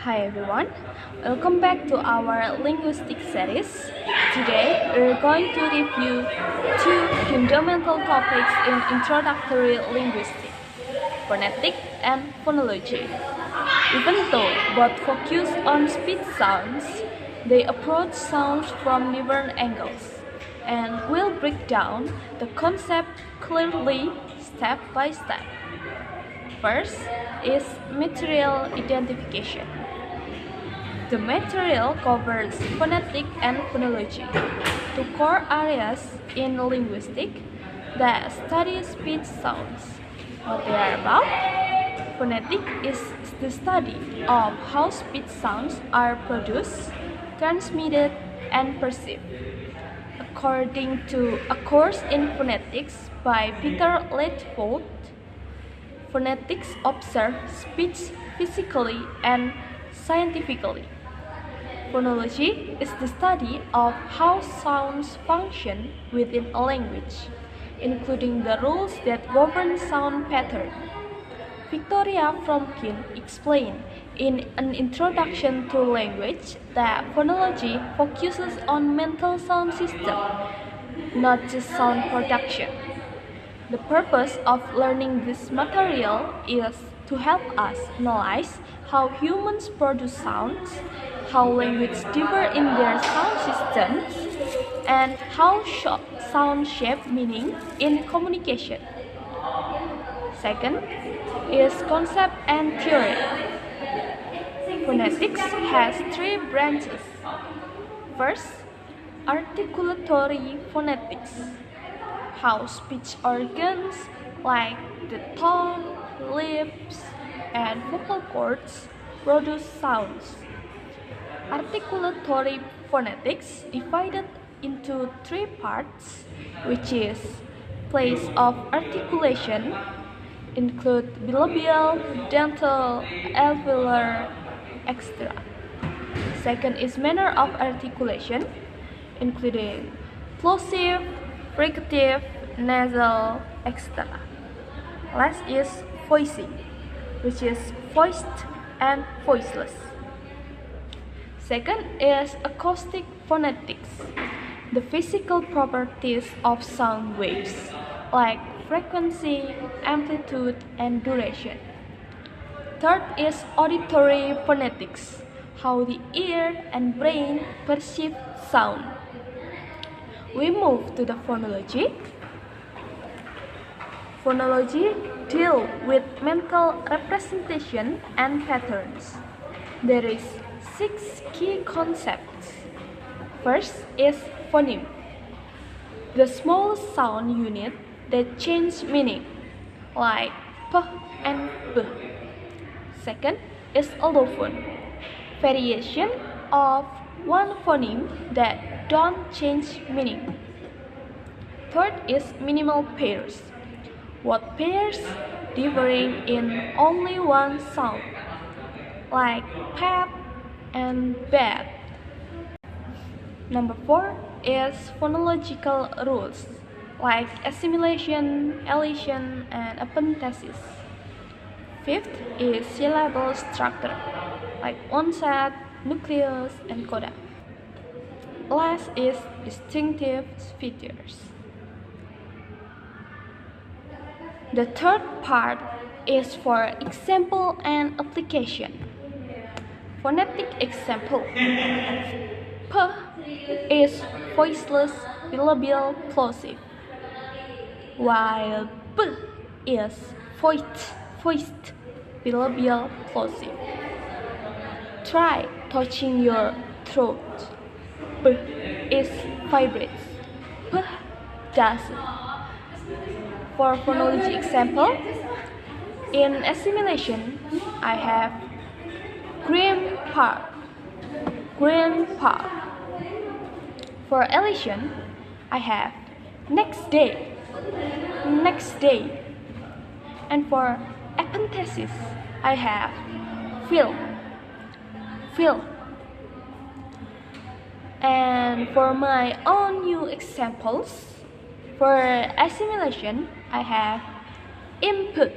Hi everyone, welcome back to our linguistic series. Today we're going to review two fundamental topics in introductory linguistics, phonetic and phonology. Even though both focus on speech sounds, they approach sounds from different angles and will break down the concept clearly step by step. First is material identification. The material covers phonetic and phonology, two core areas in linguistics that study speech sounds. What they are about? Phonetic is the study of how speech sounds are produced, transmitted, and perceived. According to A Course in Phonetics by Peter Ledford, phonetics observes speech physically and scientifically. Phonology is the study of how sounds function within a language, including the rules that govern sound pattern. Victoria Fromkin explained in An Introduction to Language that phonology focuses on mental sound system, not just sound production. The purpose of learning this material is to help us analyze how humans produce sounds, how language differ in their sound systems, and how sound shape meaning in communication. Second is concept and theory. Phonetics has three branches. First, articulatory phonetics, how speech organs like the tongue, lips, and vocal cords produce sounds. Articulatory phonetics divided into three parts, which is place of articulation, include bilabial, dental, alveolar, etc. Second is manner of articulation, including plosive, fricative, nasal, etc. Last is voicing, which is voiced and voiceless. Second is acoustic phonetics, the physical properties of sound waves, like frequency, amplitude, and duration. Third is auditory phonetics, how the ear and brain perceive sound. We move to the phonology. Phonology deals with mental representation and patterns. There is 6 key concepts. First is phoneme, the small sound unit that change meaning, like p and b. Second is allophone, variation of one phoneme that don't change meaning. Third is minimal pairs, what pairs differing in only one sound, like pat and bad. Number 4 is phonological rules, like assimilation, elision, and epenthesis. Fifth is syllable structure, like onset, nucleus, and coda. Last is distinctive features. The third part is for example and application. Phonetic example. P is voiceless bilabial plosive, while B is voiced bilabial plosive. Try touching your throat. B is vibrates. P doesn't. For phonology example, in assimilation, I have grandpa. For elision, I have next day. And for epenthesis, I have feel. And for my own new examples, for assimilation, I have input.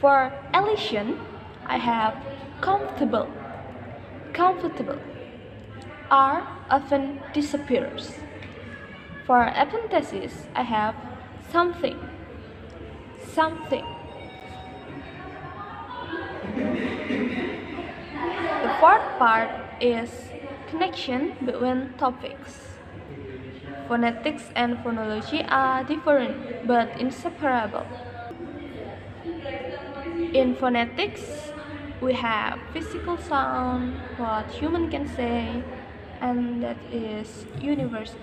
For elision, I have comfortable. Comfortable. R often disappears. For epenthesis, I have something. Something. The fourth part is connection between topics. Phonetics and phonology are different but inseparable. In phonetics, we have physical sound, what human can say, and that is universal.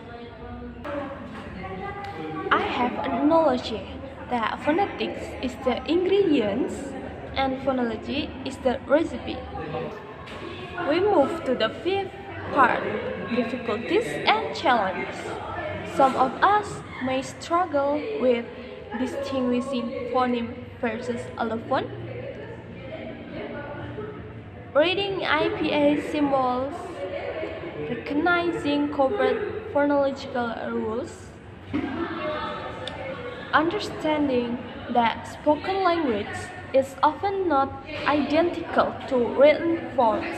I have acknowledged that phonetics is the ingredients and phonology is the recipe. We move to the fifth part, difficulties and challenges. Some of us may struggle with distinguishing phoneme versus allophone, reading IPA symbols, recognizing covert phonological rules, understanding that spoken language is often not identical to written forms.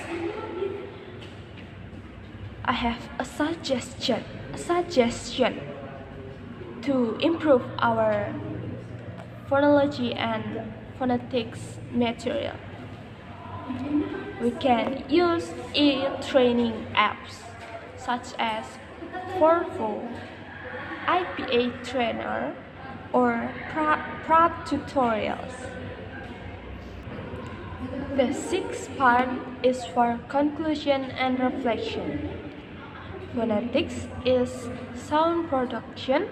I have a suggestion to improve our phonology and phonetics material. We can use e-training apps such as Forvo, IPA Trainer, or Pratt tutorials. The sixth part is for conclusion and reflection. Phonetics is sound production,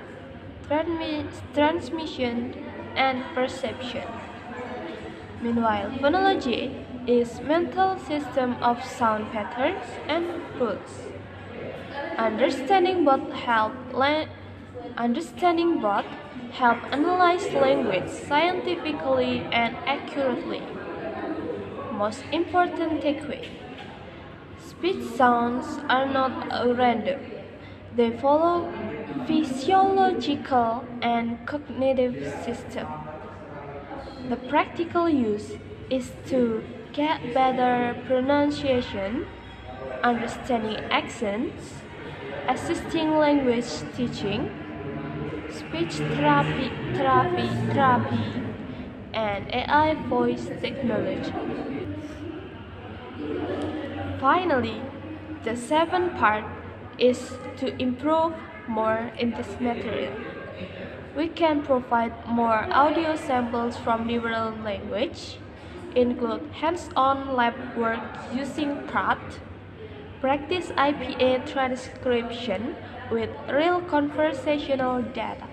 transmission, and perception. Meanwhile, phonology is mental system of sound patterns and rules. Understanding both help analyze language scientifically and accurately. Most important takeaway: speech sounds are not random. They follow physiological and cognitive system. The practical use is to get better pronunciation, understanding accents, assisting language teaching, speech therapy, and AI voice technology. Finally, the seventh part is to improve more in this material. We can provide more audio samples from different language, include hands-on lab work using Pratt, practice IPA transcription with real conversational data,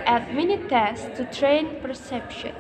add mini tests to train perception,